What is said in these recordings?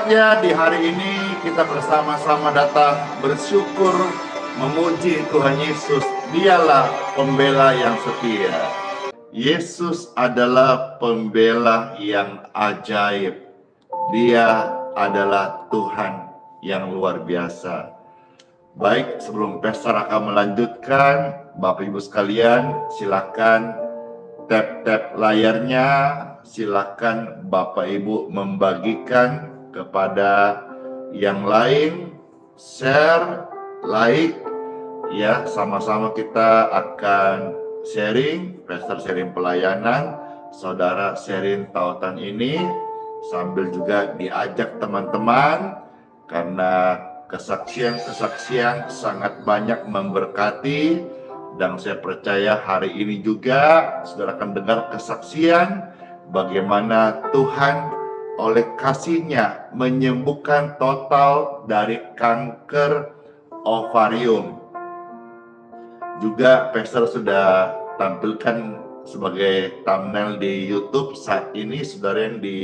Saatnya di hari ini kita bersama-sama datang bersyukur memuji Tuhan Yesus. Dialah pembela yang setia. Yesus adalah pembela yang ajaib. Dia adalah Tuhan yang luar biasa. Baik, sebelum Pastor akan melanjutkan, Bapak Ibu sekalian, silakan tap-tap layarnya, silakan Bapak Ibu membagikan kepada yang lain, share, like, ya, sama-sama kita akan sharing, Pastor sharing pelayanan, saudara sharing tautan ini, sambil juga diajak teman-teman, karena kesaksian-kesaksian sangat banyak memberkati, dan saya percaya hari ini juga saudara akan dengar kesaksian bagaimana Tuhan oleh kasih-Nya menyembuhkan total dari kanker ovarium. Juga Pastor sudah tampilkan sebagai thumbnail di YouTube saat ini. Saudara yang di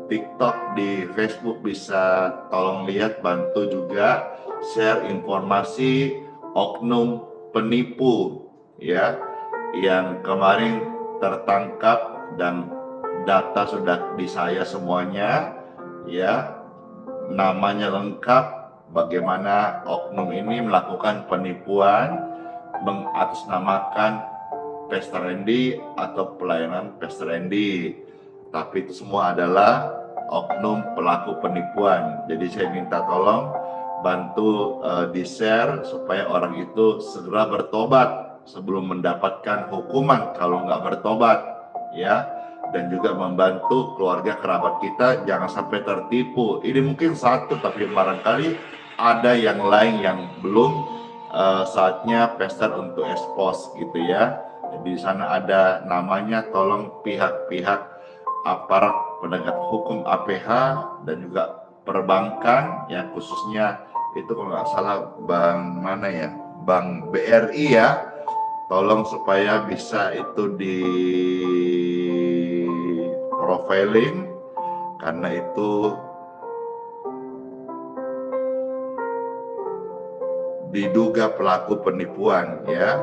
TikTok, di Facebook bisa tolong lihat, bantu juga share informasi oknum penipu ya yang kemarin tertangkap, dan data sudah di saya semuanya ya, namanya lengkap, bagaimana oknum ini melakukan penipuan mengatasnamakan Pastor Randy atau pelayanan Pastor Randy, tapi itu semua adalah oknum pelaku penipuan. Jadi saya minta tolong bantu di-share supaya orang itu segera bertobat sebelum mendapatkan hukuman kalau nggak bertobat ya, dan juga membantu keluarga kerabat kita jangan sampai tertipu. Ini mungkin satu, tapi barangkali ada yang lain yang belum saatnya Pastor untuk expose gitu ya. Jadi di sana ada namanya, tolong pihak-pihak aparat penegak hukum APH dan juga perbankan ya, khususnya itu kalau nggak salah bank mana ya, bank BRI ya, tolong supaya bisa itu di profiling, karena itu diduga pelaku penipuan ya.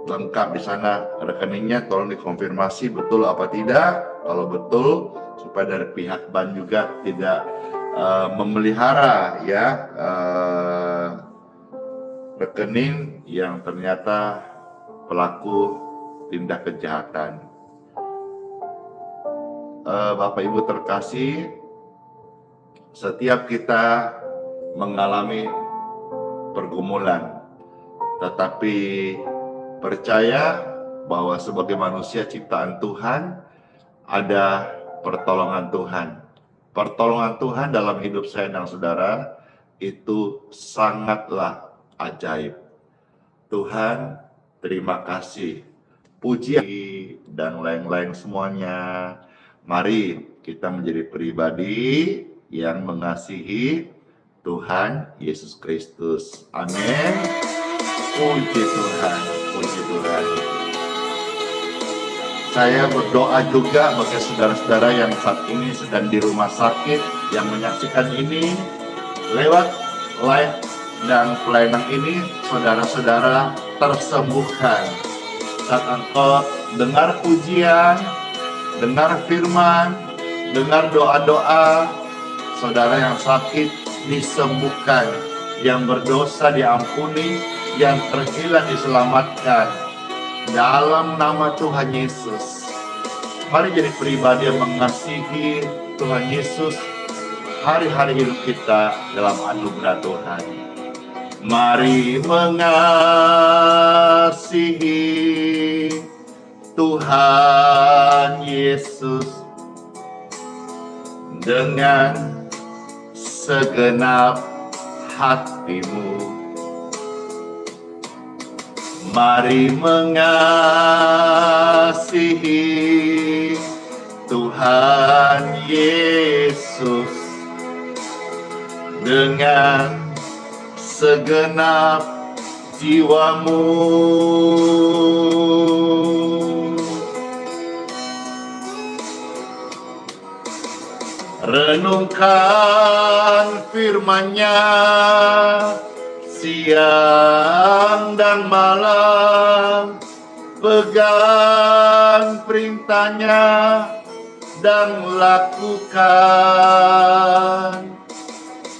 Lengkap di sana rekeningnya, tolong dikonfirmasi betul apa tidak. Kalau betul, supaya dari pihak bank juga tidak memelihara ya rekening yang ternyata pelaku tindak kejahatan. Bapak Ibu terkasih, setiap kita mengalami pergumulan, tetapi percaya bahwa sebagai manusia ciptaan Tuhan ada pertolongan Tuhan. Pertolongan Tuhan dalam hidup saya dan saudara itu sangatlah ajaib. Tuhan, terima kasih, puji dan lain-lain semuanya. Mari kita menjadi pribadi yang mengasihi Tuhan Yesus Kristus. Amin. Puji Tuhan, puji Tuhan. Saya berdoa juga bagi saudara-saudara yang saat ini sedang di rumah sakit, yang menyaksikan ini lewat live dan pelayanan ini, saudara-saudara tersembuhkan. Saat engkau dengar pujian, dengar firman, dengar doa-doa, saudara yang sakit disembuhkan, yang berdosa diampuni, yang terhilang diselamatkan dalam nama Tuhan Yesus. Mari jadi pribadi yang mengasihi Tuhan Yesus hari-hari hidup kita dalam anugerah Tuhan. Mari mengasihi Tuhan Yesus dengan segenap hatimu. Mari mengasihi Tuhan Yesus dengan segenap jiwamu. Renungkan firman-Nya siang dan malam, pegang perintah-Nya dan lakukan.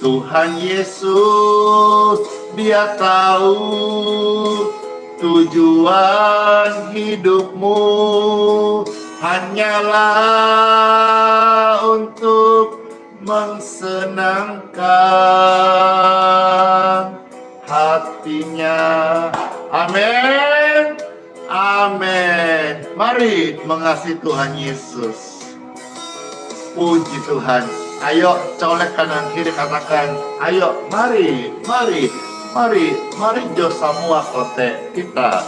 Tuhan Yesus, Dia tahu tujuan hidupmu hanyalah untuk mensenangkan hatinya. Amin. Amin. Mari mengasihi Tuhan Yesus. Puji Tuhan. Ayo colek kanan kiri, katakan, ayo mari jo semua kote kita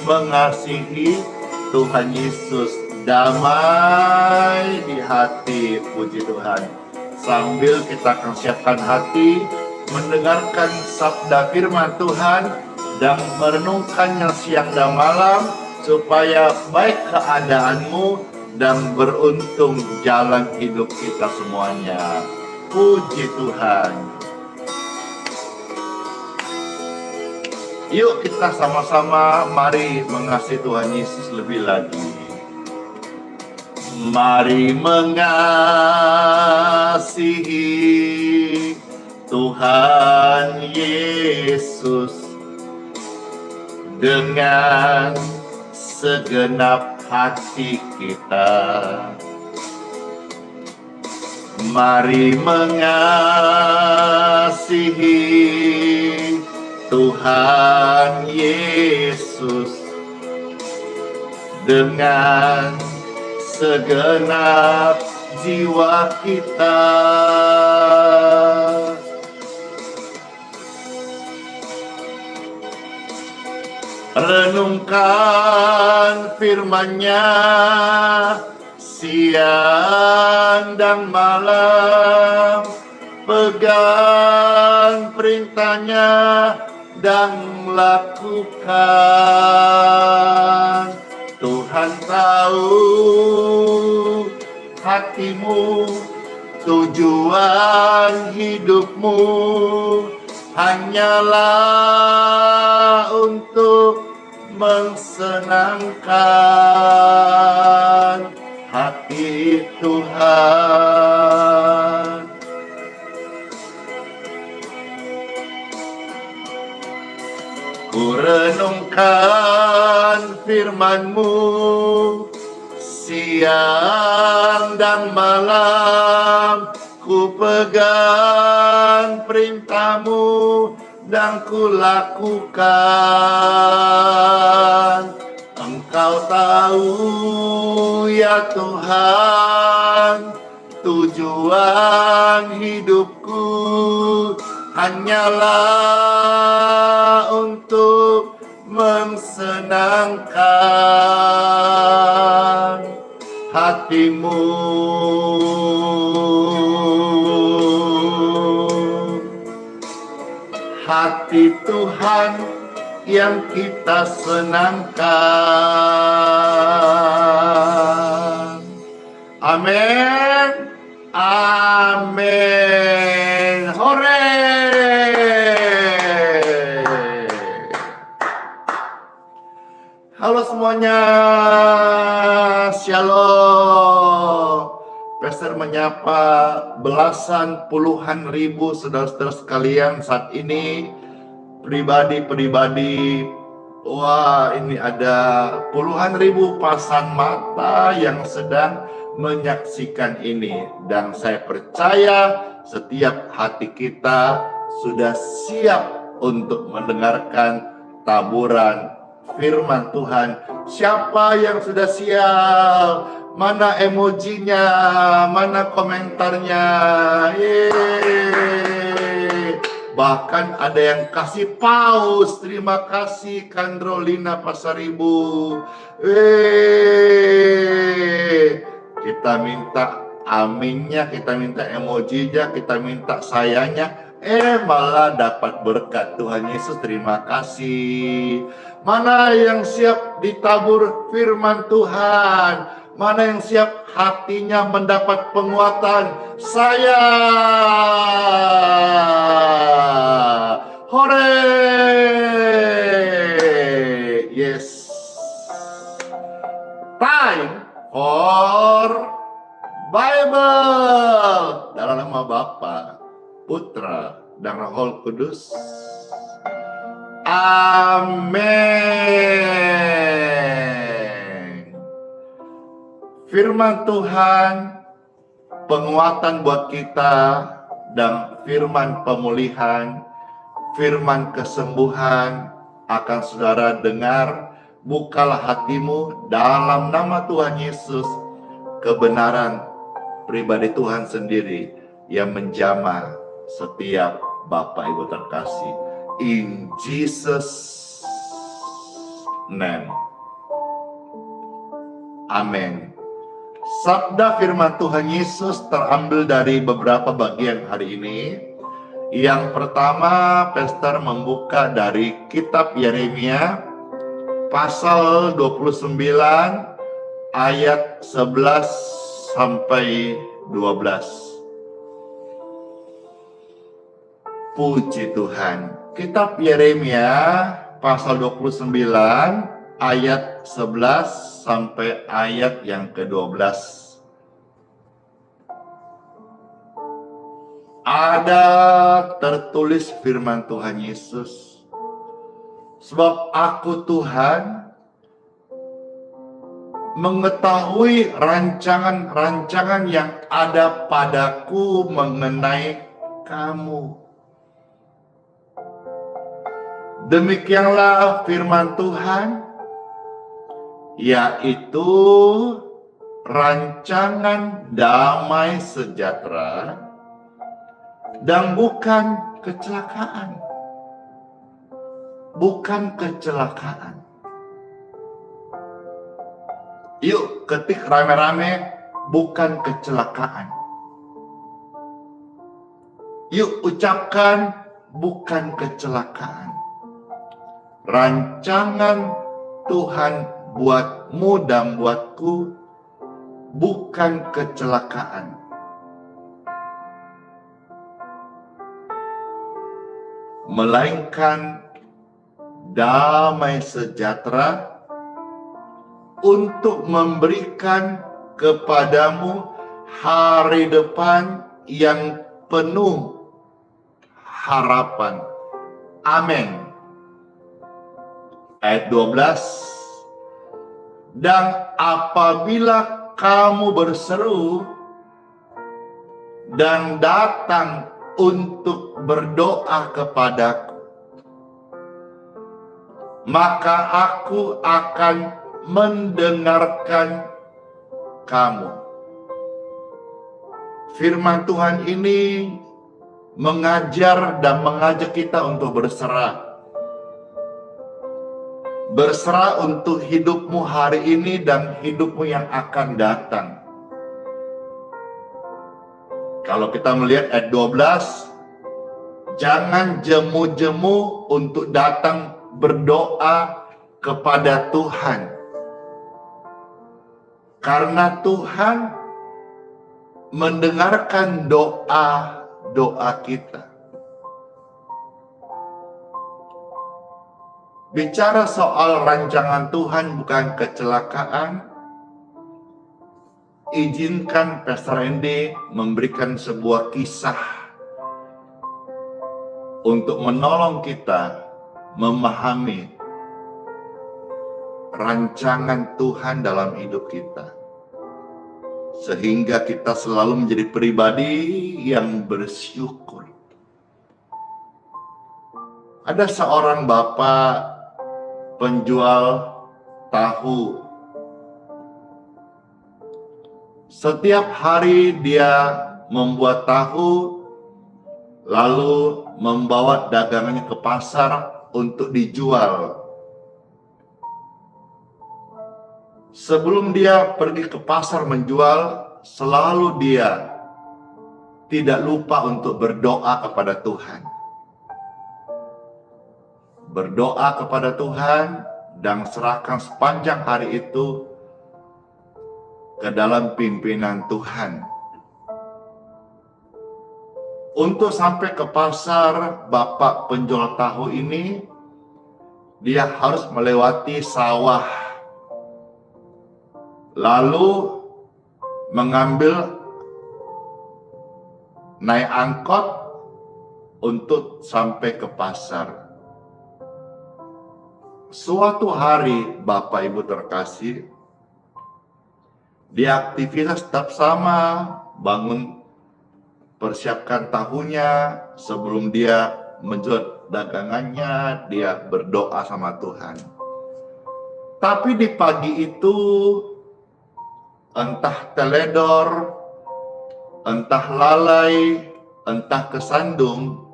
mengasihi Tuhan Yesus, damai di hati. Puji Tuhan. Sambil kita akan siapkan hati mendengarkan sabda firman Tuhan dan merenungkannya siang dan malam, supaya baik keadaanmu dan beruntung jalan hidup kita semuanya. Puji Tuhan. Yuk kita sama-sama mari mengasihi Tuhan Yesus lebih lagi. Mari mengasihi Tuhan Yesus dengan segenap hati kita. Mari mengasihi Tuhan Yesus dengan segenap jiwa kita. Renungkan firman-Nya siang dan malam, pegang perintah-Nya dan lakukan. Tuhan tahu hatimu, tujuan hidupmu hanyalah untuk mensenangkan hati Tuhan. Ku renungkan firman-Mu siang dan malam, ku pegang perintah-Mu dan ku lakukan. Engkau tahu ya Tuhan, tujuan hidupku hanyalah untuk mensenangkan hati-Mu. Hati Tuhan yang kita senangkan. Amin. Amin. Hore. Halo semuanya. Shalom. Pastor menyapa belasan puluhan ribu saudara-saudara sekalian saat ini, pribadi-pribadi. Wah, ini ada puluhan ribu pasang mata yang sedang menyaksikan ini. Dan saya percaya setiap hati kita sudah siap untuk mendengarkan taburan firman Tuhan. Siapa yang sudah siap? Mana emojinya? Mana komentarnya? Yeay. Bahkan ada yang kasih paus. Terima kasih Kandrolina Pasaribu. Kita minta aminnya, kita minta emojinya, kita minta sayangnya. Malah dapat berkat. Tuhan Yesus terima kasih. Mana yang siap ditabur firman Tuhan? Mana yang siap hatinya mendapat penguatan? Saya. Hore! Yes. Time for Bible. Dalam nama Bapa, Putra, dan Roh Kudus. Amin. Firman Tuhan, penguatan buat kita, dan firman pemulihan, firman kesembuhan akan saudara dengar. Bukalah hatimu dalam nama Tuhan Yesus. Kebenaran pribadi Tuhan sendiri yang menjamah setiap Bapak Ibu terkasih. In Jesus' name. Amin. Sabda firman Tuhan Yesus terambil dari beberapa bagian hari ini. Yang pertama, Pastor membuka dari kitab Yeremia pasal 29 ayat 11 sampai 12. Puji Tuhan. Kitab Yeremia pasal 29 ayat 11 sampai ayat yang ke-12. Ada tertulis firman Tuhan Yesus. Sebab aku Tuhan mengetahui rancangan-rancangan yang ada padaku mengenai kamu. Demikianlah firman Tuhan, yaitu rancangan damai sejahtera dan bukan kecelakaan. Bukan kecelakaan. Yuk ketik rame-rame, bukan kecelakaan. Yuk ucapkan, bukan kecelakaan. Rancangan Tuhan buatmu dan buatku bukan kecelakaan. Melainkan damai sejahtera untuk memberikan kepadamu hari depan yang penuh harapan. Amin. Ayat 12. Dan apabila kamu berseru dan datang untuk berdoa kepadaku, maka aku akan mendengarkan kamu. Firman Tuhan ini mengajar dan mengajak kita untuk berserah. Berserah untuk hidupmu hari ini dan hidupmu yang akan datang. Kalau kita melihat ayat 12, jangan jemu-jemu untuk datang berdoa kepada Tuhan. Karena Tuhan mendengarkan doa kita. Bicara soal rancangan Tuhan bukan kecelakaan, izinkan Pastor Andy memberikan sebuah kisah untuk menolong kita memahami rancangan Tuhan dalam hidup kita, sehingga kita selalu menjadi pribadi yang bersyukur. Ada seorang bapak penjual tahu. Setiap hari dia membuat tahu, lalu membawa dagangannya ke pasar untuk dijual. Sebelum dia pergi ke pasar menjual, selalu dia tidak lupa untuk berdoa kepada Tuhan. Berdoa kepada Tuhan dan serahkan sepanjang hari itu ke dalam pimpinan Tuhan. Untuk sampai ke pasar, bapak penjual tahu ini, dia harus melewati sawah. Lalu mengambil naik angkot untuk sampai ke pasar. Suatu hari, Bapak Ibu terkasih, dia aktivitas tetap sama, bangun, persiapkan tahunya, sebelum dia menjual dagangannya, dia berdoa sama Tuhan. Tapi di pagi itu, entah teledor, entah lalai, entah kesandung,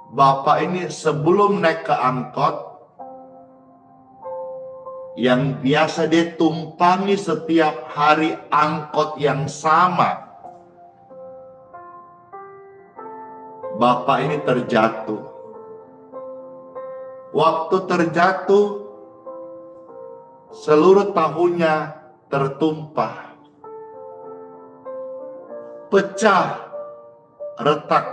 Bapak ini sebelum naik ke angkot, yang biasa dia tumpangi setiap hari angkot yang sama, Bapak ini terjatuh. Waktu terjatuh, seluruh tahunya tertumpah, pecah, retak.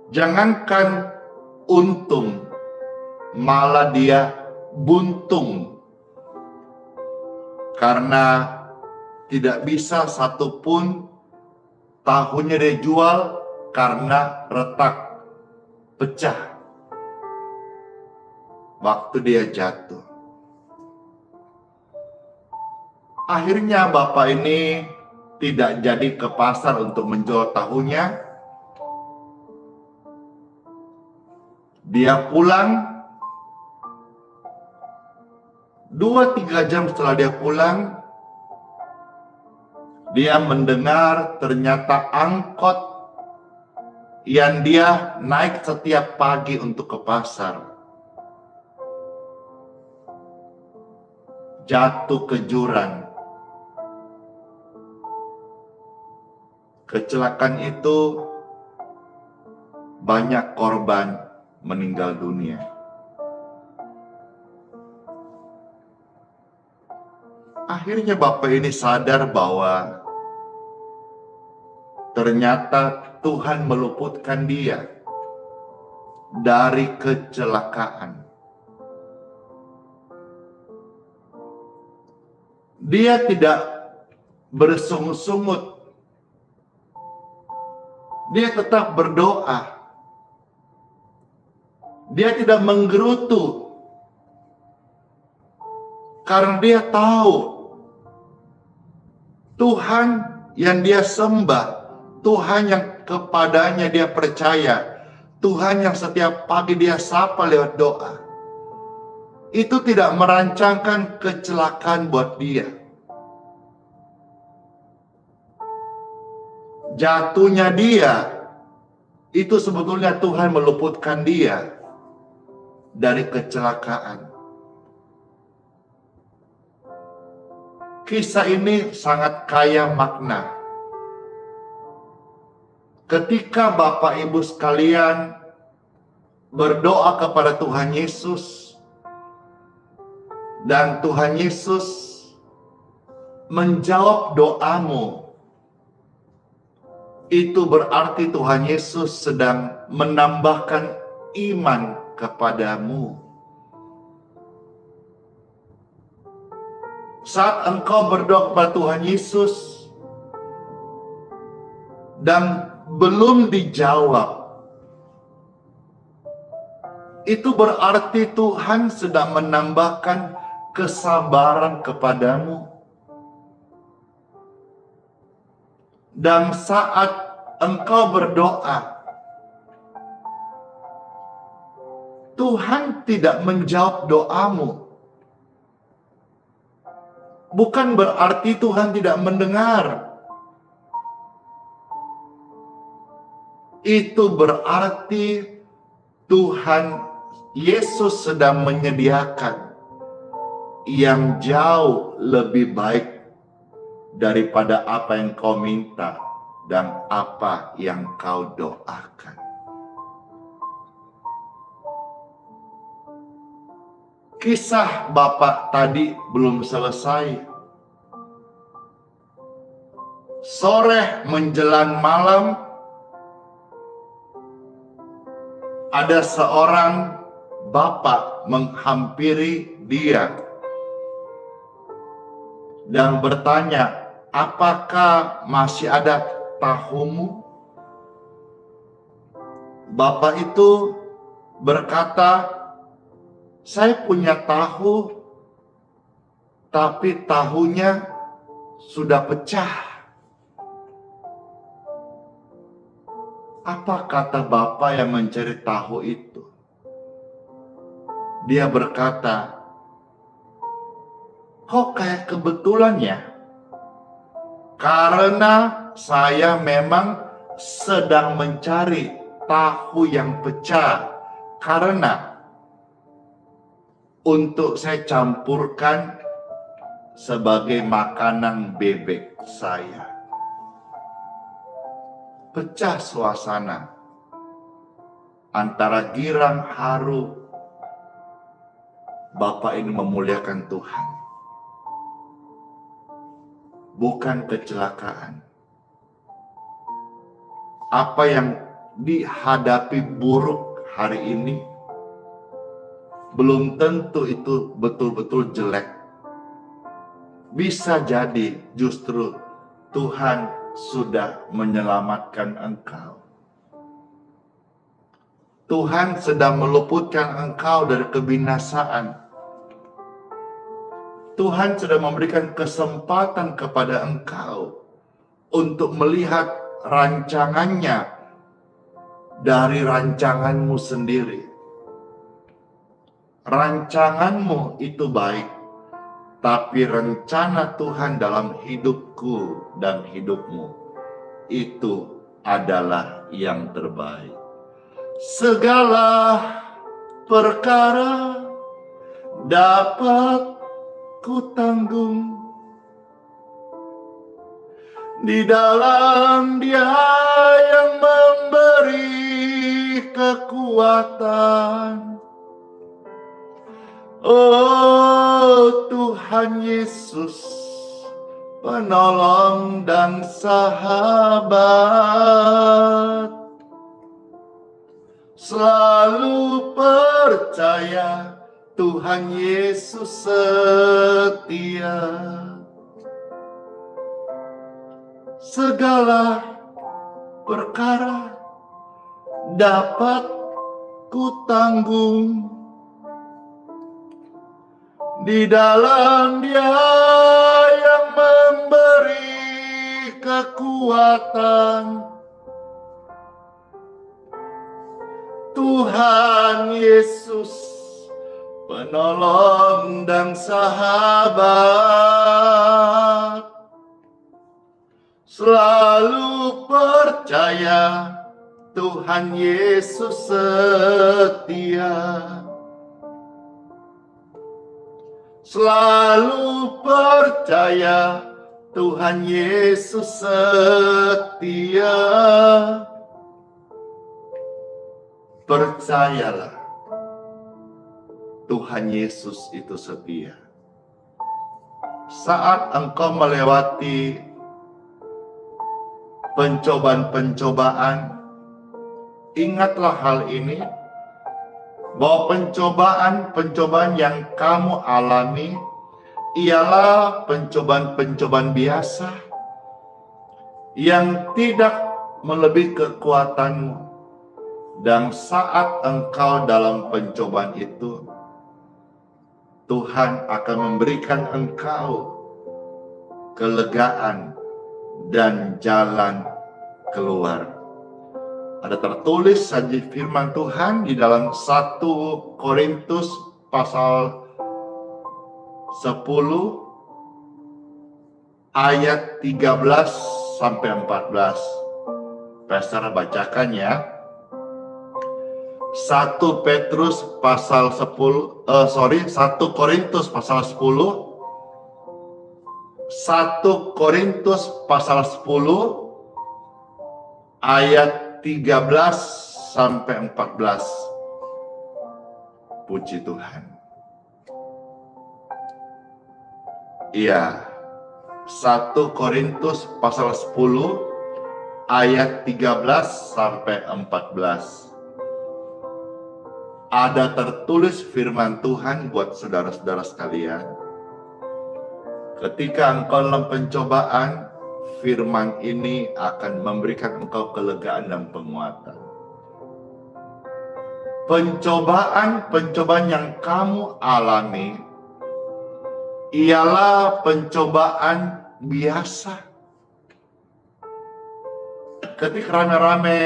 Jangankan untung, malah dia buntung, karena tidak bisa satupun tahunya dia jual karena retak, pecah waktu dia jatuh. Akhirnya bapak ini tidak jadi ke pasar untuk menjual tahunya. Dia pulang, 2-3 jam setelah dia pulang, dia mendengar ternyata angkot yang dia naik setiap pagi untuk ke pasar jatuh ke jurang. Kecelakaan itu banyak korban meninggal dunia. Akhirnya bapak ini sadar bahwa ternyata Tuhan meluputkan dia dari kecelakaan. Dia tidak bersungut-sungut. Dia tetap berdoa. Dia tidak menggerutu. Karena dia tahu Tuhan yang dia sembah, Tuhan yang kepadanya dia percaya, Tuhan yang setiap pagi dia sapa lewat doa, itu tidak merancangkan kecelakaan buat dia. Jatuhnya dia, itu sebetulnya Tuhan meluputkan dia dari kecelakaan. Kisah ini sangat kaya makna. Ketika Bapak Ibu sekalian berdoa kepada Tuhan Yesus, dan Tuhan Yesus menjawab doamu, itu berarti Tuhan Yesus sedang menambahkan iman kepadamu. Saat engkau berdoa kepada Tuhan Yesus dan belum dijawab, itu berarti Tuhan sedang menambahkan kesabaran kepadamu. Dan saat engkau berdoa, Tuhan tidak menjawab doamu, bukan berarti Tuhan tidak mendengar. Itu berarti Tuhan Yesus sedang menyediakan yang jauh lebih baik daripada apa yang kau minta dan apa yang kau doakan. Kisah Bapak tadi belum selesai. Sore menjelang malam, ada seorang bapak menghampiri dia dan bertanya, apakah masih ada tahumu? Bapak itu berkata, saya punya tahu, tapi tahunya sudah pecah. Apa kata Bapak yang mencari tahu itu? Dia berkata, kok kayak kebetulan ya? Karena saya memang sedang mencari tahu yang pecah. Karena untuk saya campurkan sebagai makanan bebek saya. Pecah suasana antara girang haru. Bapak ini memuliakan Tuhan, bukan kecelakaan. Apa yang dihadapi buruk hari ini belum tentu itu betul-betul jelek. Bisa jadi justru Tuhan sudah menyelamatkan engkau. Tuhan sedang meluputkan engkau dari kebinasaan. Tuhan sedang memberikan kesempatan kepada engkau untuk melihat rancangannya dari rancanganmu sendiri. Rancanganmu itu baik, tapi rencana Tuhan dalam hidupku dan hidupmu itu adalah yang terbaik. Segala perkara dapat ku tanggung di dalam Dia yang memberi kekuatan. Oh Tuhan Yesus, penolong dan sahabat, selalu percaya Tuhan Yesus setia. Segala perkara dapat ku tanggung di dalam Dia yang memberi kekuatan. Tuhan Yesus, penolong dan sahabat, selalu percaya Tuhan Yesus setia. Selalu percaya Tuhan Yesus setia. Percayalah, Tuhan Yesus itu setia. Saat engkau melewati pencobaan-pencobaan, ingatlah hal ini, bahwa pencobaan-pencobaan yang kamu alami ialah pencobaan-pencobaan biasa yang tidak melebihi kekuatanmu. Dan saat engkau dalam pencobaan itu, Tuhan akan memberikan engkau kelegaan dan jalan keluar. Ada tertulis saja firman Tuhan di dalam 1 Korintus pasal 10 ayat 13 sampai 14. Pastor bacakan ya. 1 Korintus pasal 10 ayat 13 sampai 14. Puji Tuhan. Iya, 1 Korintus pasal 10 ayat 13 sampai 14. Ada tertulis firman Tuhan buat saudara-saudara sekalian. Ketika engkau dalam pencobaan, firman ini akan memberikan engkau kelegaan dan penguatan. Pencobaan yang kamu alami ialah pencobaan biasa. Ketika rame-rame,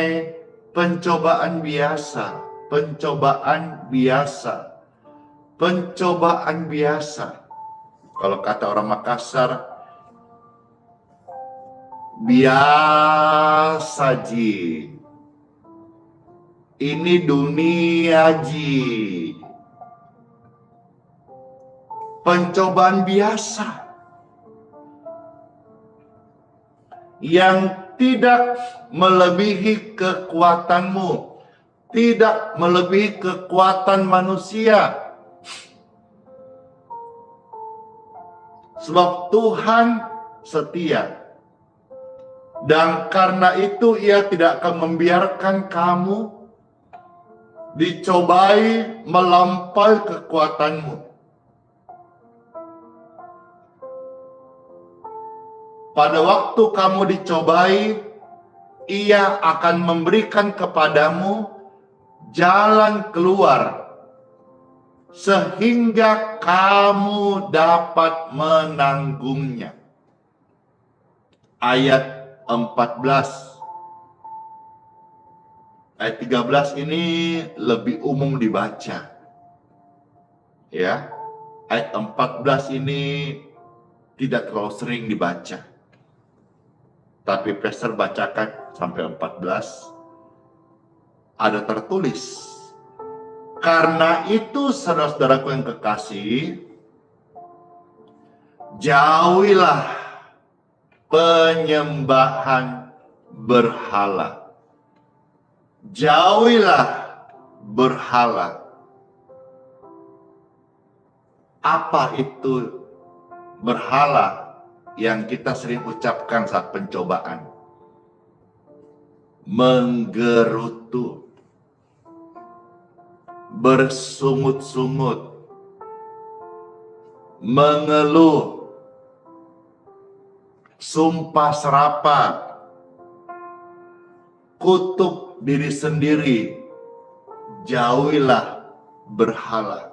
pencobaan biasa, pencobaan biasa, pencobaan biasa. Kalau kata orang Makassar, biasa ji. Ini dunia ji. Pencobaan biasa yang tidak melebihi kekuatanmu, tidak melebihi kekuatan manusia. Sebab Tuhan setia. Dan karena itu Ia tidak akan membiarkan kamu dicobai melampaui kekuatanmu. Pada waktu kamu dicobai, Ia akan memberikan kepadamu jalan keluar sehingga kamu dapat menanggungnya. Ayat 14. Ayat 13 ini lebih umum dibaca. Ya. Ayat 14 ini tidak terlalu sering dibaca. Tapi Pastor bacakan sampai 14. Ada tertulis, karena itu saudara-saudaraku yang kekasih, jauhilah penyembahan berhala. Jauhilah berhala. Apa itu berhala yang kita sering ucapkan saat pencobaan? Menggerutu, bersungut-sungut, mengeluh, sumpah serapah, kutuk diri sendiri. Jauhilah berhala.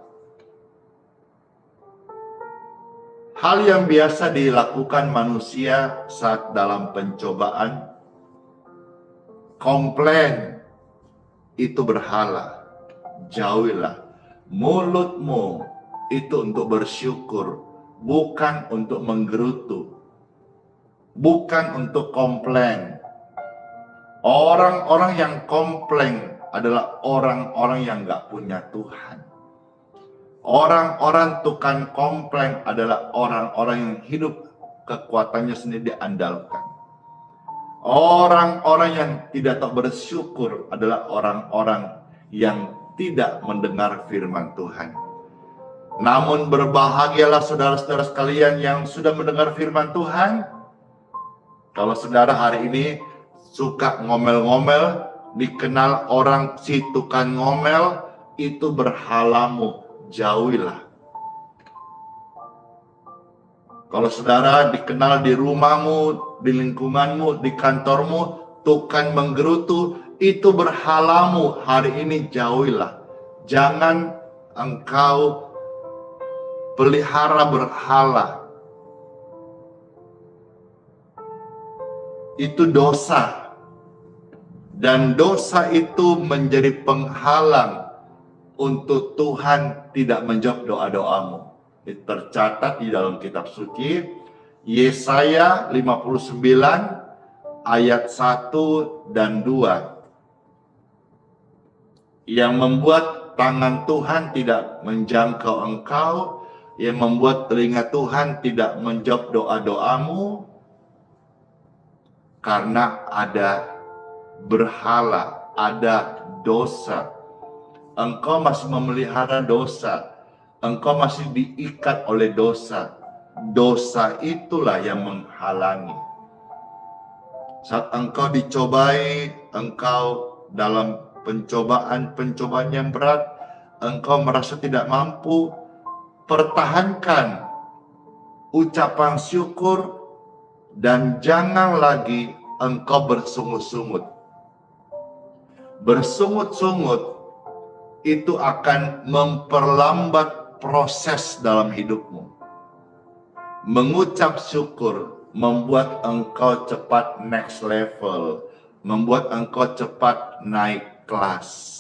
Hal yang biasa dilakukan manusia saat dalam pencobaan, komplain, itu berhala. Jauhilah. Mulutmu itu untuk bersyukur, bukan untuk menggerutu, bukan untuk komplain. Orang-orang yang komplain adalah orang-orang yang gak punya Tuhan. Orang-orang tukang komplain adalah orang-orang yang hidup kekuatannya sendiri diandalkan. Orang-orang yang tidak tahu bersyukur adalah orang-orang yang tidak mendengar firman Tuhan. Namun berbahagialah saudara-saudara sekalian yang sudah mendengar firman Tuhan. Kalau saudara hari ini suka ngomel-ngomel, dikenal orang si tukang ngomel, itu berhalamu, jauhilah. Kalau saudara dikenal di rumahmu, di lingkunganmu, di kantormu, tukang menggerutu, itu berhalamu, hari ini jauhilah. Jangan engkau pelihara berhala. Itu dosa. Dan dosa itu menjadi penghalang untuk Tuhan tidak menjawab doa-doamu. Itu tercatat di dalam kitab suci Yesaya 59 ayat 1 dan 2. Yang membuat tangan Tuhan tidak menjangkau engkau, yang membuat telinga Tuhan tidak menjawab doa-doamu, karena ada berhala, ada dosa. Engkau masih memelihara dosa, engkau masih diikat oleh dosa. dosa itulah yang menghalangi. Saat engkau dicobai, engkau dalam pencobaan yang berat, engkau merasa tidak mampu, pertahankan ucapan syukur dan jangan lagi engkau bersungut-sungut. Bersungut-sungut itu akan memperlambat proses dalam hidupmu. Mengucap syukur membuat engkau cepat next level, membuat engkau cepat naik kelas.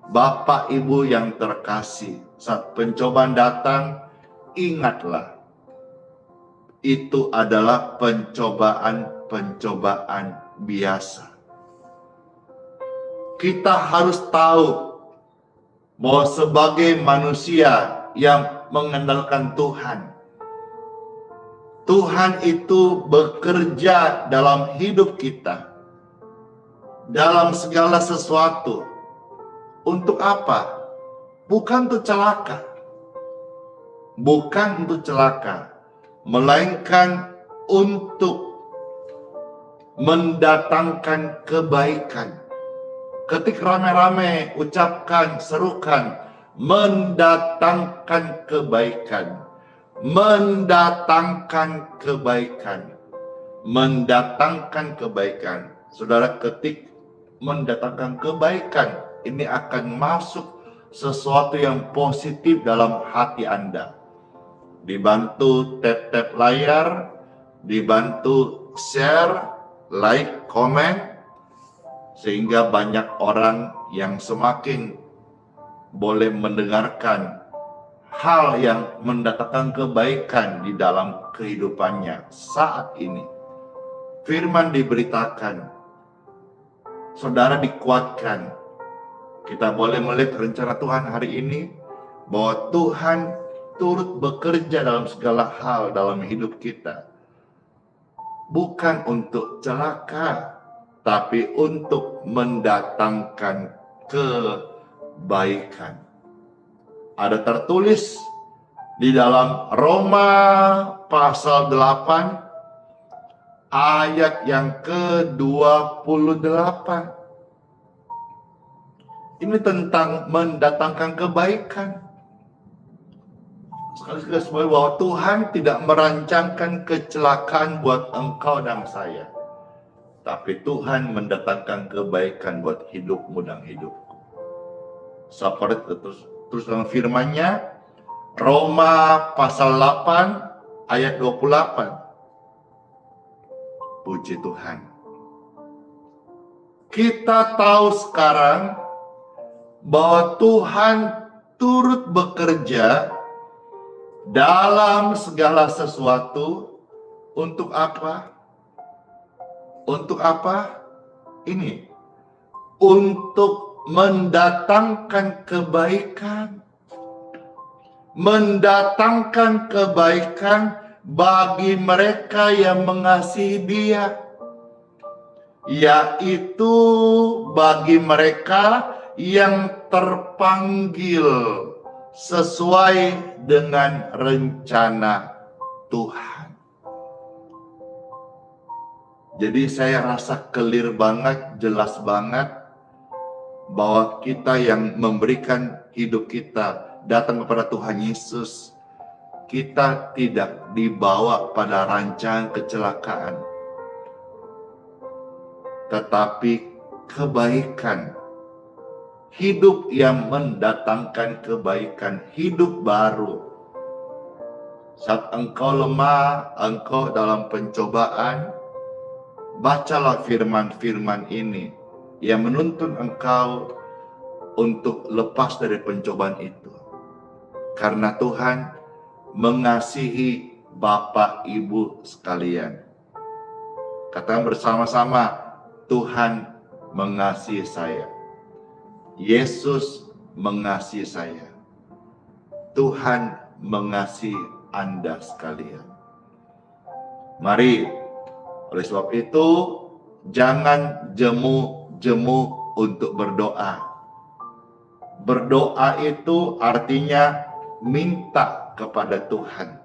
Bapak Ibu yang terkasih, saat pencobaan datang, ingatlah, itu adalah pencobaan biasa. Kita harus tahu bahwa sebagai manusia yang mengandalkan Tuhan, Tuhan itu bekerja dalam hidup kita, dalam segala sesuatu. Untuk apa? Bukan untuk celaka. Bukan untuk celaka, melainkan untuk mendatangkan kebaikan. Ketik rame-rame ucapkan, serukan, mendatangkan kebaikan. Mendatangkan kebaikan. Mendatangkan kebaikan. Saudara ketik mendatangkan kebaikan, ini akan masuk sesuatu yang positif dalam hati Anda. Dibantu tap-tap layar, dibantu share, like, komen, sehingga banyak orang yang semakin boleh mendengarkan hal yang mendatangkan kebaikan di dalam kehidupannya saat ini. Firman diberitakan, saudara dikuatkan. Kita boleh melihat rencana Tuhan hari ini, bahwa Tuhan turut bekerja dalam segala hal dalam hidup kita. Bukan untuk celaka, tapi untuk mendatangkan kebaikan. Ada tertulis di dalam Roma pasal 8 ayat yang ke-28. Ini tentang mendatangkan kebaikan. Sekali-sekali semua bahwa Tuhan tidak merancangkan kecelakaan buat engkau dan saya, tapi Tuhan mendatangkan kebaikan buat hidupmu dan hidupku. Seperti terus dalam firman-Nya, Roma pasal 8 ayat 28. Puji Tuhan. Kita tahu sekarang bahwa Tuhan turut bekerja dalam segala sesuatu. Untuk apa? Untuk apa? Ini. Untuk mendatangkan kebaikan. Mendatangkan kebaikan bagi mereka yang mengasihi Dia. Yaitu bagi mereka yang terpanggil sesuai dengan rencana Tuhan. Jadi saya rasa clear banget, jelas banget, bahwa kita yang memberikan hidup kita datang kepada Tuhan Yesus, kita tidak dibawa pada rancangan kecelakaan, tetapi kebaikan. Hidup yang mendatangkan kebaikan, hidup baru. Saat engkau lemah, engkau dalam pencobaan, bacalah firman-firman ini yang menuntun engkau untuk lepas dari pencobaan itu. Karena Tuhan mengasihi Bapak Ibu sekalian. Katakan bersama-sama, Tuhan mengasihi saya. Yesus mengasihi saya. Tuhan mengasihi Anda sekalian. Mari, oleh sebab itu, jangan jemu-jemu untuk berdoa. Berdoa itu artinya minta kepada Tuhan.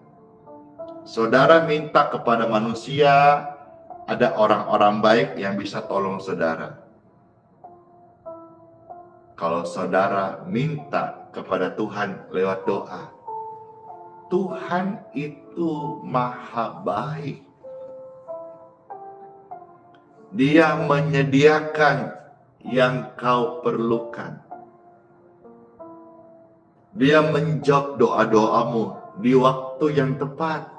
Saudara minta kepada manusia, ada orang-orang baik yang bisa tolong saudara. Kalau saudara minta kepada Tuhan lewat doa, Tuhan itu maha baik. Dia menyediakan yang kau perlukan. Dia menjawab doa-doamu di waktu yang tepat.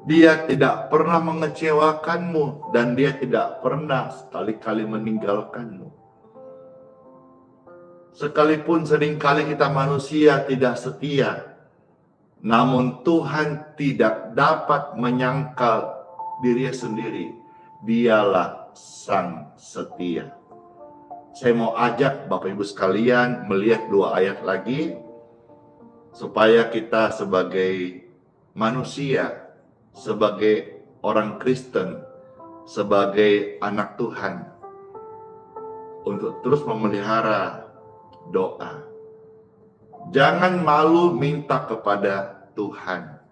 Dia tidak pernah mengecewakanmu dan dia tidak pernah sekali-kali meninggalkanmu. Sekalipun seringkali kita manusia tidak setia, namun Tuhan tidak dapat menyangkal dirinya sendiri. Dialah sang setia. Saya mau ajak Bapak Ibu sekalian melihat 2 ayat lagi, supaya kita sebagai manusia, sebagai orang Kristen, sebagai anak Tuhan, untuk terus memelihara doa. Jangan malu minta kepada Tuhan.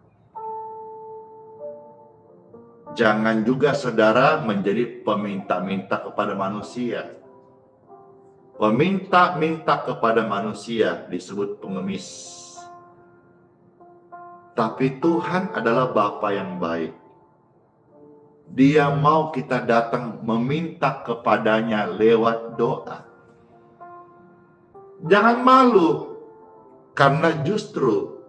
Jangan juga saudara menjadi peminta-minta kepada manusia. Peminta-minta kepada manusia disebut pengemis. Tapi Tuhan adalah Bapa yang baik. Dia mau kita datang meminta kepadanya lewat doa. Jangan malu, karena justru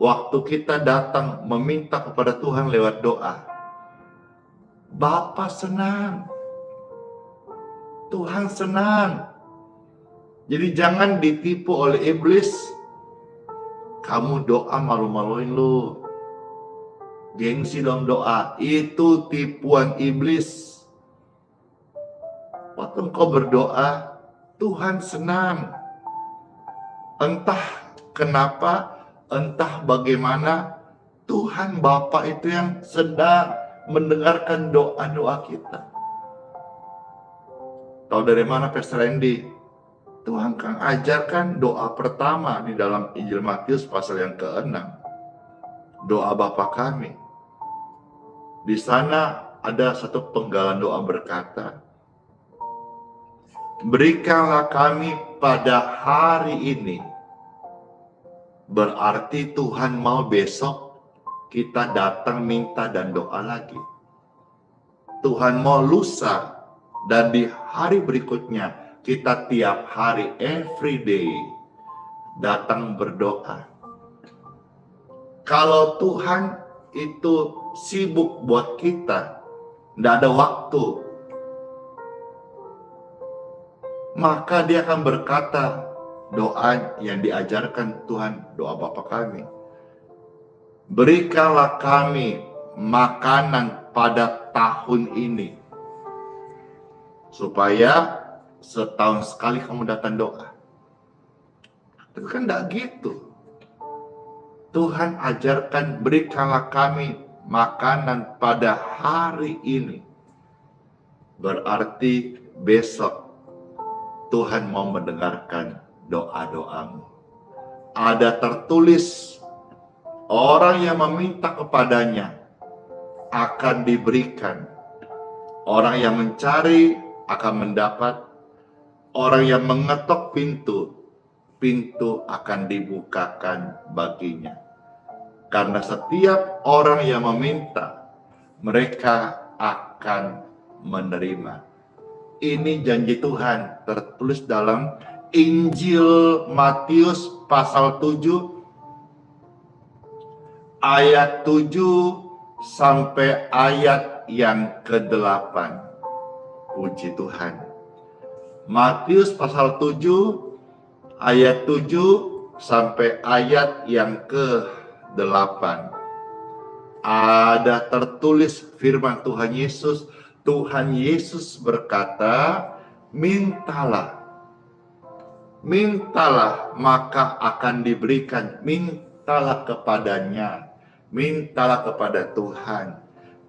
waktu kita datang meminta kepada Tuhan lewat doa, Bapa senang, Tuhan senang. Jadi jangan ditipu oleh iblis. Kamu doa malu-maluin lu, gengsi dong doa. Itu tipuan iblis. Waktu engkau berdoa, Tuhan senang. Entah kenapa, entah bagaimana, Tuhan Bapa itu yang sedang mendengarkan doa-doa kita. Tahu dari mana Pastor Randy? Tuhan kan ajarkan doa pertama di dalam Injil Matius pasal yang ke-6. Doa Bapa kami. Di sana ada satu penggalan doa berkata, berikanlah kami pada hari ini. Berarti Tuhan mau besok kita datang minta dan doa lagi. Tuhan mau lusa dan di hari berikutnya kita tiap hari, every day, datang berdoa. Kalau Tuhan itu sibuk buat kita, tidak ada waktu, maka dia akan berkata doa yang diajarkan Tuhan, doa Bapa kami. Berikanlah kami makanan pada tahun ini, supaya setahun sekali kamu datang doa. Tapi kan tidak gitu. Tuhan ajarkan berikanlah kami makanan pada hari ini. Berarti besok Tuhan mau mendengarkan doa-doamu. Ada tertulis, orang yang meminta kepadanya akan diberikan. Orang yang mencari akan mendapat. Orang yang mengetok pintu, pintu akan dibukakan baginya. Karena setiap orang yang meminta, mereka akan menerima. Ini janji Tuhan tertulis dalam Injil Matius pasal 7 ayat 7 sampai ayat yang ke-8. Puji Tuhan. Matius pasal 7 ayat 7 sampai ayat yang ke-8. Ada tertulis firman Tuhan Yesus. Tuhan Yesus berkata, mintalah. Mintalah maka akan diberikan. Mintalah kepadanya. Mintalah kepada Tuhan.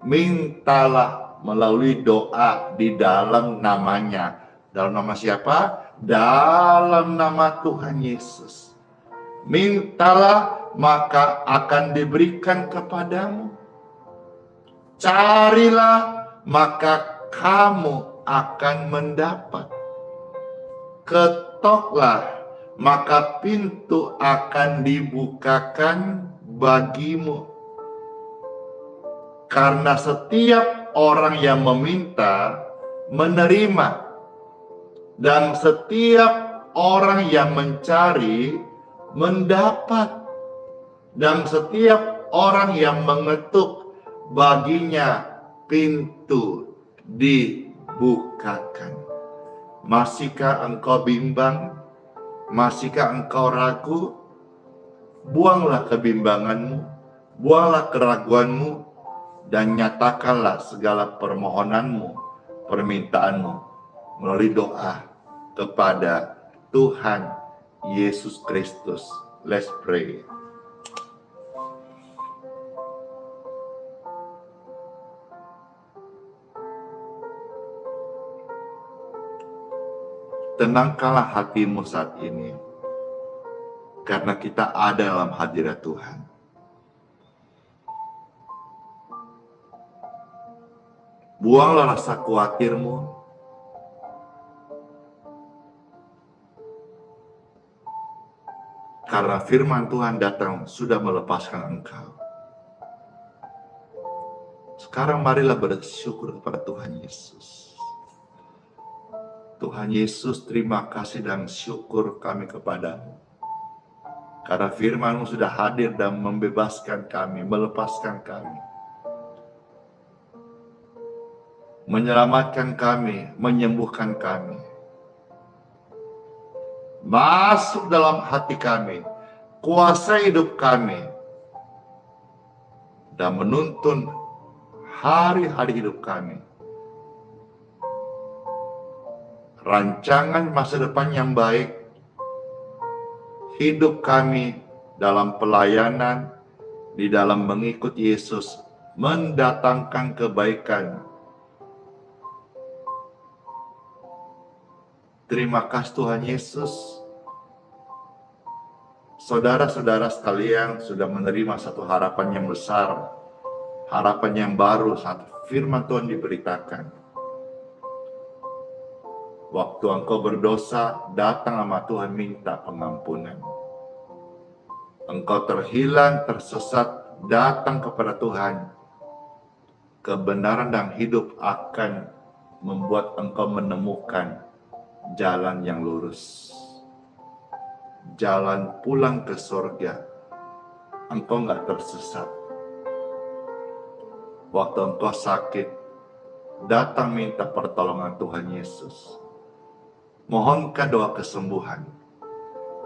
Mintalah melalui doa di dalam namanya. Dalam nama siapa? Dalam nama Tuhan Yesus. Mintalah maka akan diberikan kepadamu. Carilah, maka kamu akan mendapat. Ketoklah, maka pintu akan dibukakan bagimu. Karena setiap orang yang meminta, menerima. Dan setiap orang yang mencari, mendapat. Dan setiap orang yang mengetuk, baginya pintu dibukakan. Masihkah engkau bimbang? Masihkah engkau ragu? Buanglah kebimbanganmu, buanglah keraguanmu, dan nyatakanlah segala permohonanmu, permintaanmu melalui doa kepada Tuhan Yesus Kristus. Let's pray. Tenangkanlah hatimu saat ini, karena kita ada dalam hadirat Tuhan. Buanglah rasa khawatirmu, karena firman Tuhan datang sudah melepaskan engkau. Sekarang marilah bersyukur kepada Tuhan Yesus. Tuhan Yesus, terima kasih dan syukur kami kepadamu. Karena firman-Mu sudah hadir dan membebaskan kami, melepaskan kami. Menyelamatkan kami, menyembuhkan kami. Masuk dalam hati kami, kuasai hidup kami, dan menuntun hari-hari hidup kami. Rancangan masa depan yang baik, hidup kami dalam pelayanan, di dalam mengikut Yesus, mendatangkan kebaikan. Terima kasih Tuhan Yesus. Saudara-saudara sekalian sudah menerima satu harapan yang besar, harapan yang baru saat firman Tuhan diberitakan. Waktu engkau berdosa, datang sama Tuhan minta pengampunan. Engkau terhilang, tersesat, datang kepada Tuhan. Kebenaran dan hidup akan membuat engkau menemukan jalan yang lurus. Jalan pulang ke surga. Engkau nggak tersesat. Waktu engkau sakit, datang minta pertolongan Tuhan Yesus. Mohonkan doa kesembuhan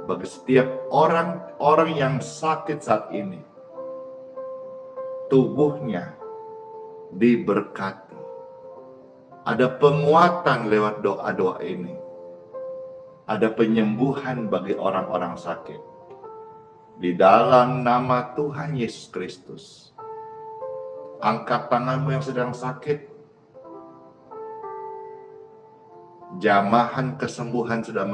bagi setiap orang yang sakit saat ini. Tubuhnya diberkati. Ada penguatan lewat doa-doa ini. Ada penyembuhan bagi orang-orang sakit. Di dalam nama Tuhan Yesus Kristus. Angkat tanganmu yang sedang sakit. Jamahan kesembuhan sudah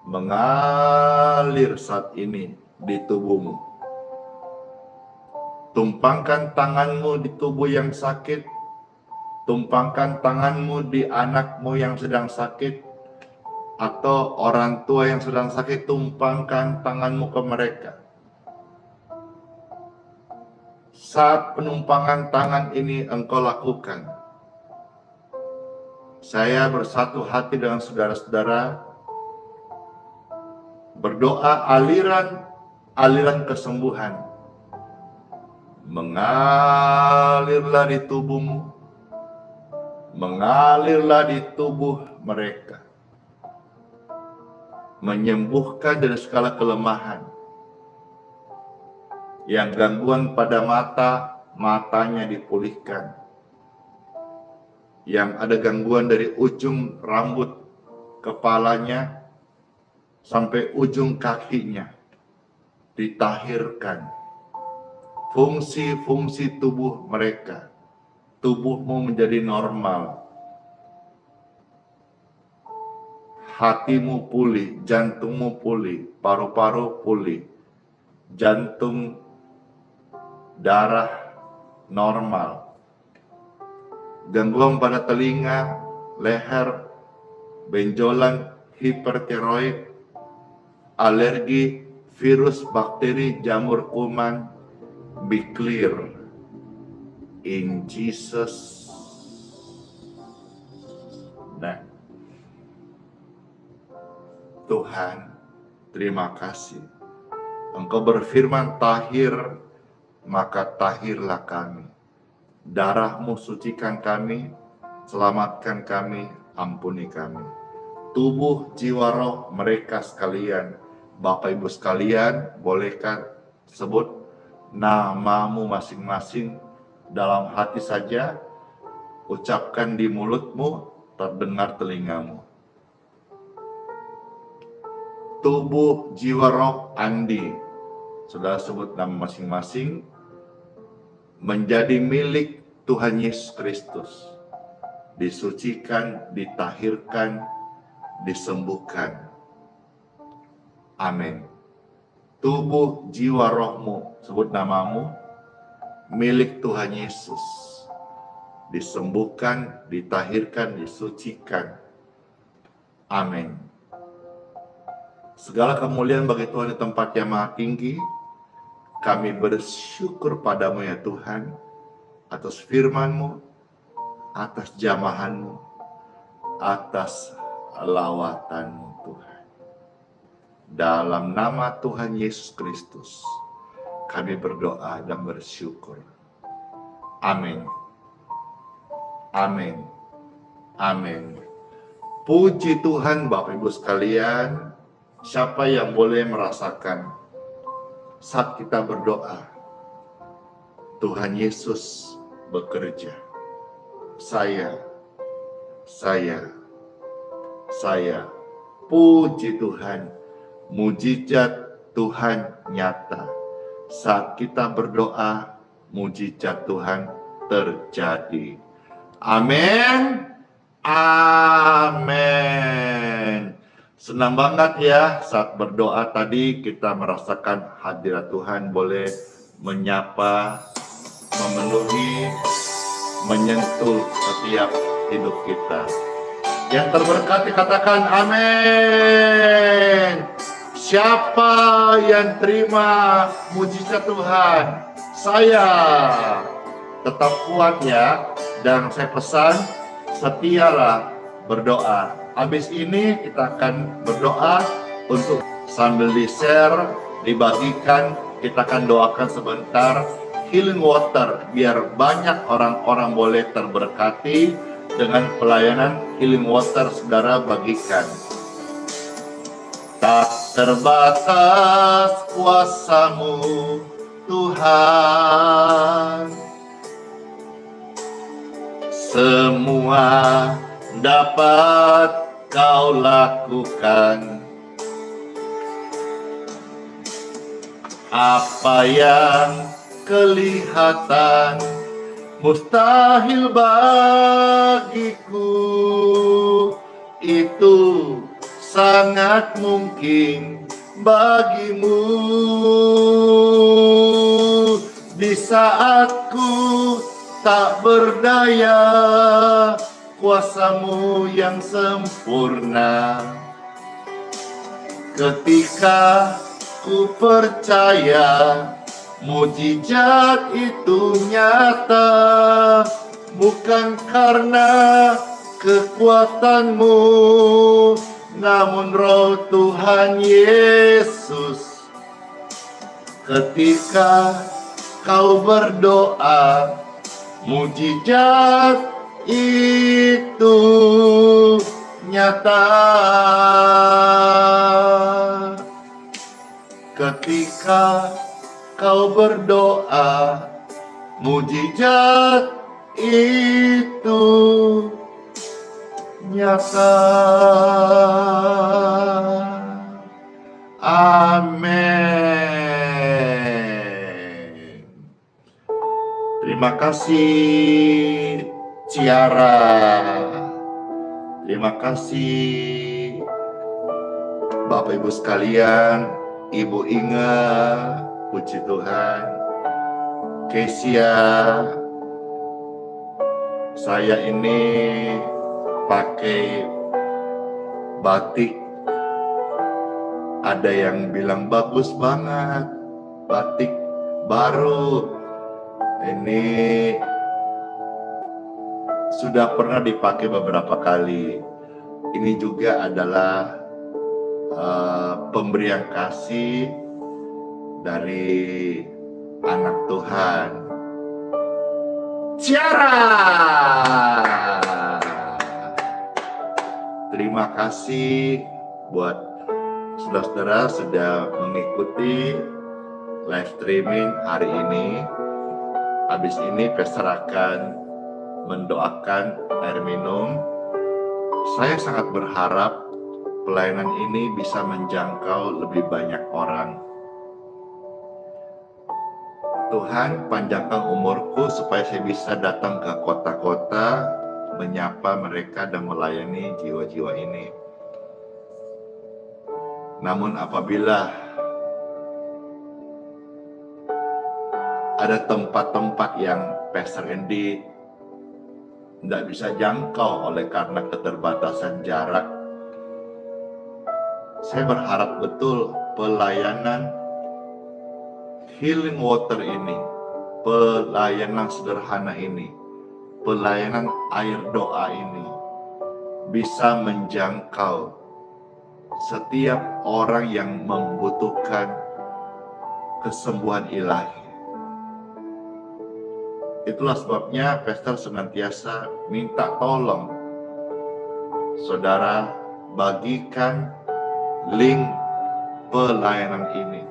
mengalir saat ini di tubuhmu. Tumpangkan tanganmu di tubuh yang sakit. Tumpangkan tanganmu di anakmu yang sedang sakit. Atau orang tua yang sedang sakit, tumpangkan tanganmu ke mereka. Saat penumpangan tangan ini engkau lakukan, saya bersatu hati dengan saudara-saudara, berdoa aliran kesembuhan mengalirlah di tubuhmu, mengalirlah di tubuh mereka, menyembuhkan dari segala kelemahan. Yang gangguan pada matanya dipulihkan. Yang ada gangguan dari ujung rambut kepalanya sampai ujung kakinya ditahirkan. Fungsi-fungsi tubuh mereka, tubuhmu menjadi normal. hatimu pulih, jantungmu pulih, paru-paru pulih, jantung, darah normal, gangguan pada telinga, leher, benjolan, hipertiroid, alergi, virus, bakteri, jamur kuman, be clear in Jesus' name. Tuhan, terima kasih. Engkau berfirman tahir, maka tahirlah kami. Darahmu sucikan kami, selamatkan kami, ampuni kami. Tubuh, jiwa, roh mereka sekalian, Bapak Ibu sekalian, bolehkah sebut namamu masing-masing dalam hati saja, ucapkan di mulutmu, terdengar telingamu. Tubuh, jiwa, roh Andi, saudara sebut nama masing-masing, menjadi milik Tuhan Yesus Kristus, disucikan, ditahirkan, disembuhkan. Amin. Tubuh, jiwa, rohmu, sebut namamu, milik Tuhan Yesus, disembuhkan, ditahirkan, disucikan. Amin. Segala kemuliaan bagi Tuhan di tempat yang maha tinggi. Kami bersyukur padamu ya Tuhan, atas firman-Mu, atas jamahan-Mu, atas lawatan-Mu Tuhan. Dalam nama Tuhan Yesus Kristus, kami berdoa dan bersyukur. Amin. Amin. Amin. Puji Tuhan Bapak Ibu sekalian. Siapa yang boleh merasakan saat kita berdoa, Tuhan Yesus bekerja. Saya. Puji Tuhan. Mujizat Tuhan nyata. Saat kita berdoa, mujizat Tuhan terjadi. Amin. Amin. Senang banget ya saat berdoa tadi kita merasakan hadirat Tuhan, boleh menyapa, memenuhi, menyentuh setiap hidup kita. Yang terberkati katakan amin. Siapa yang terima mujizat Tuhan? Saya. Tetap kuat ya, dan saya pesan setialah berdoa. Habis ini kita akan berdoa untuk sambil di-share, dibagikan, kita akan doakan sebentar healing water biar banyak orang-orang boleh terberkati dengan pelayanan healing water saudara bagikan. Tak terbatas kuasa-Mu Tuhan, semua dapat Kau lakukan. Apa yang kelihatan mustahil bagiku, itu sangat mungkin bagimu. Di saat ku tak berdaya, kuasa-Mu yang sempurna. Ketika ku percaya mujizat itu nyata, bukan karena kekuatan-Mu, namun Roh Tuhan Yesus. Ketika Kau berdoa, mujizat itu nyata. Ketika Kau berdoa, mujizat itu nyata. Amin. Terima kasih Ciara. Terima kasih Bapak Ibu sekalian, Ibu Inge, puji Tuhan. Kesia, saya ini pakai batik. Ada yang bilang bagus banget, batik baru. Ini sudah pernah dipakai beberapa kali. Ini juga adalah pemberian kasih dari anak Tuhan. Ciara, terima kasih buat saudara-saudara sudah mengikuti live streaming hari ini. Habis ini Pastor akan mendoakan air minum. Saya sangat berharap pelayanan ini bisa menjangkau lebih banyak orang. Tuhan, panjangkan umurku supaya saya bisa datang ke kota-kota, menyapa mereka dan melayani jiwa-jiwa ini. Namun apabila ada tempat-tempat yang Pastor Andy tidak bisa jangkau oleh karena keterbatasan jarak, saya berharap betul pelayanan Healing Water ini, pelayanan sederhana ini, pelayanan air doa ini bisa menjangkau setiap orang yang membutuhkan kesembuhan ilahi. Itulah sebabnya Pastor senantiasa minta tolong saudara bagikan link pelayanan ini.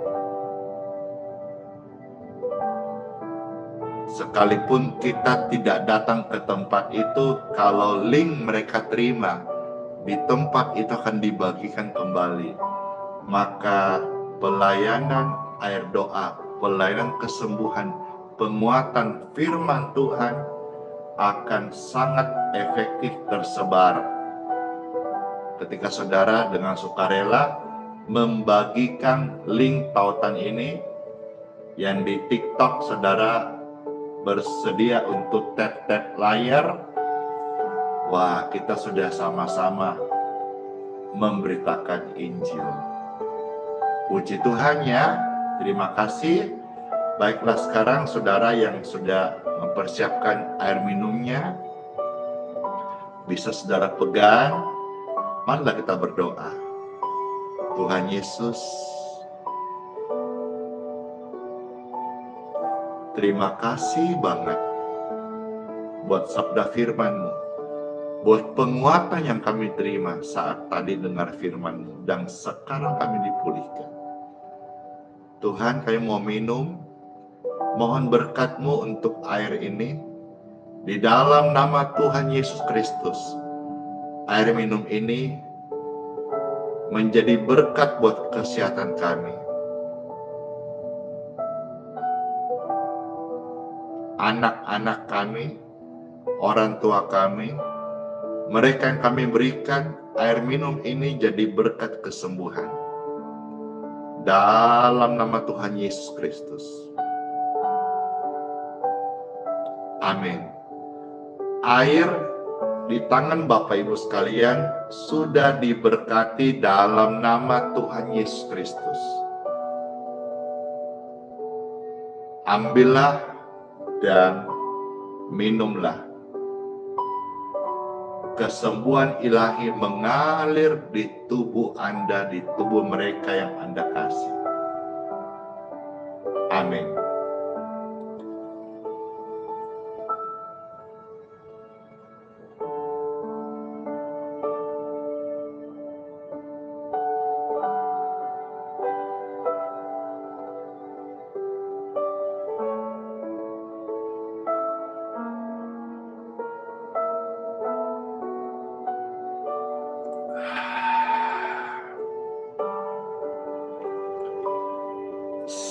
Sekalipun kita tidak datang ke tempat itu, kalau link mereka terima, di tempat itu akan dibagikan kembali. Maka pelayanan air doa, pelayanan kesembuhan, penguatan firman Tuhan akan sangat efektif tersebar. Ketika saudara dengan sukarela membagikan link tautan ini, yang di TikTok saudara bersedia untuk tap-tap layar, wah, kita sudah sama-sama memberitakan Injil. Puji Tuhan ya, terima kasih. Baiklah, sekarang saudara yang sudah mempersiapkan air minumnya, bisa saudara pegang. Marilah kita berdoa. Tuhan Yesus, terima kasih banget buat sabda firman-Mu, buat penguatan yang kami terima saat tadi dengar firman-Mu, dan sekarang kami dipulihkan. Tuhan, kami mau minum, mohon berkat-Mu untuk air ini, di dalam nama Tuhan Yesus Kristus. Air minum ini menjadi berkat buat kesehatan kami. Anak-anak kami, orang tua kami, mereka yang kami berikan air minum ini jadi berkat kesembuhan. Dalam nama Tuhan Yesus Kristus. Amin. Air di tangan Bapak Ibu sekalian sudah diberkati dalam nama Tuhan Yesus Kristus. Ambillah dan minumlah. Kesembuhan ilahi mengalir di tubuh Anda, di tubuh mereka yang Anda kasih. Amin.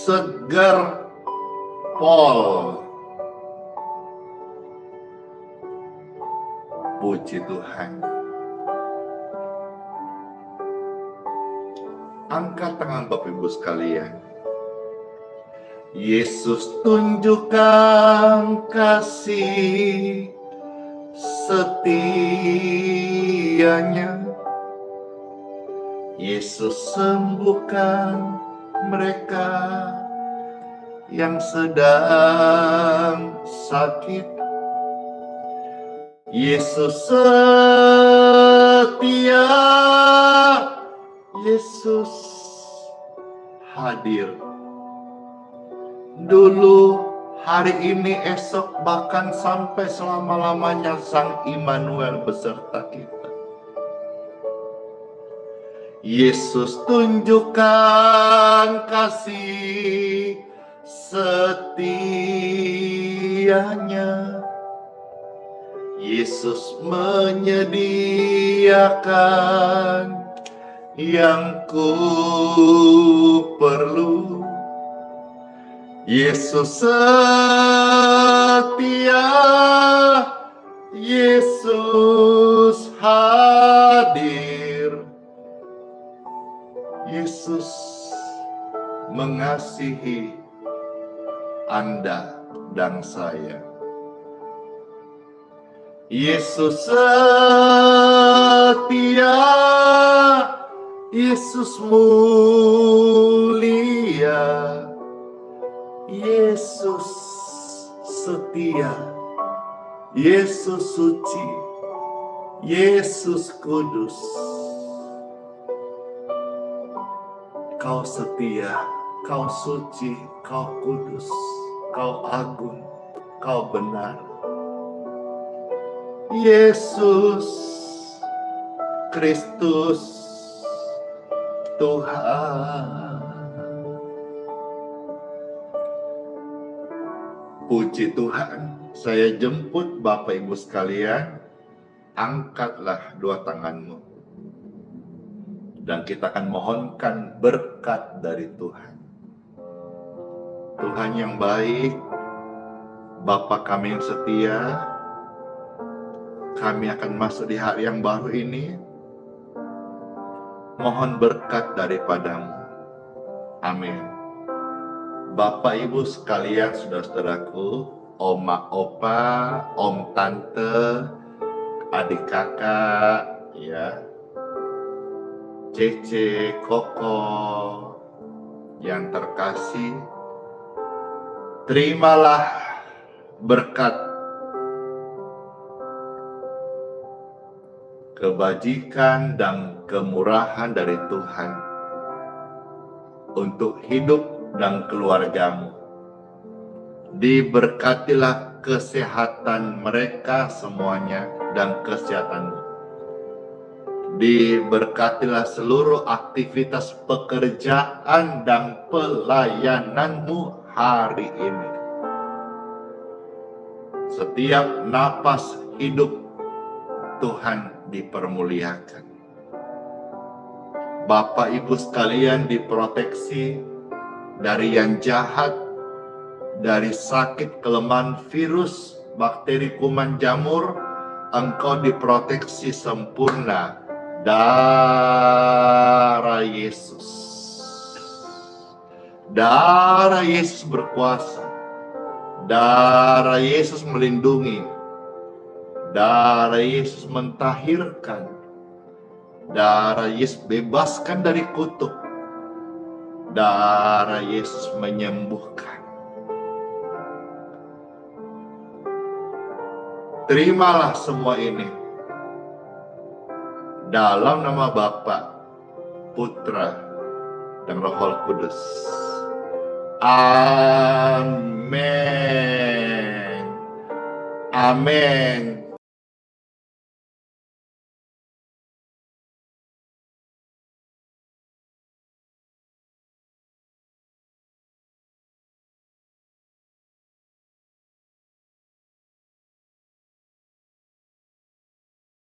Segar Pol. Puji Tuhan. Angkat tangan Bapak Ibu sekalian. Yesus tunjukkan kasih setianya. Yesus sembuhkan mereka yang sedang sakit. Yesus setia, Yesus hadir. Dulu, hari ini, esok, bahkan sampai selama-lamanya Sang Immanuel beserta kita. Yesus tunjukkan kasih setianya. Yesus menyediakan yang ku perlu. Yesus setia, Yesus hadir. Yesus mengasihi Anda dan saya. Yesus setia, Yesus mulia. Yesus setia, Yesus suci, Yesus kudus. Kau setia, kau suci, kau kudus, kau agung, kau benar. Yesus Kristus Tuhan. Puji Tuhan, saya jemput Bapak Ibu sekalian, angkatlah dua tanganmu. Dan kita akan mohonkan berkat dari Tuhan. Tuhan yang baik, Bapa kami yang setia, kami akan masuk di hari yang baru ini. Mohon berkat daripadamu. Amin. Bapak Ibu sekalian, saudara-saudaraku, oma, opa, om, tante, adik kakak, ya, Cece, Koko, yang terkasih, terimalah berkat, kebajikan dan kemurahan dari Tuhan untuk hidup dan keluargamu. Diberkatilah kesehatan mereka semuanya dan kesehatanmu. Diberkatilah seluruh aktivitas pekerjaan dan pelayananmu hari ini. Setiap napas hidup Tuhan dipermuliakan. Bapak Ibu sekalian diproteksi dari yang jahat, dari sakit, kelemahan virus, bakteri, kuman, jamur. Engkau diproteksi sempurna. Darah Yesus. Darah Yesus berkuasa. Darah Yesus melindungi. Darah Yesus mentahirkan. Darah Yesus bebaskan dari kutuk. Darah Yesus menyembuhkan. Terimalah semua ini dalam nama Bapa, Putra, dan Roh Kudus. Amin. Amin.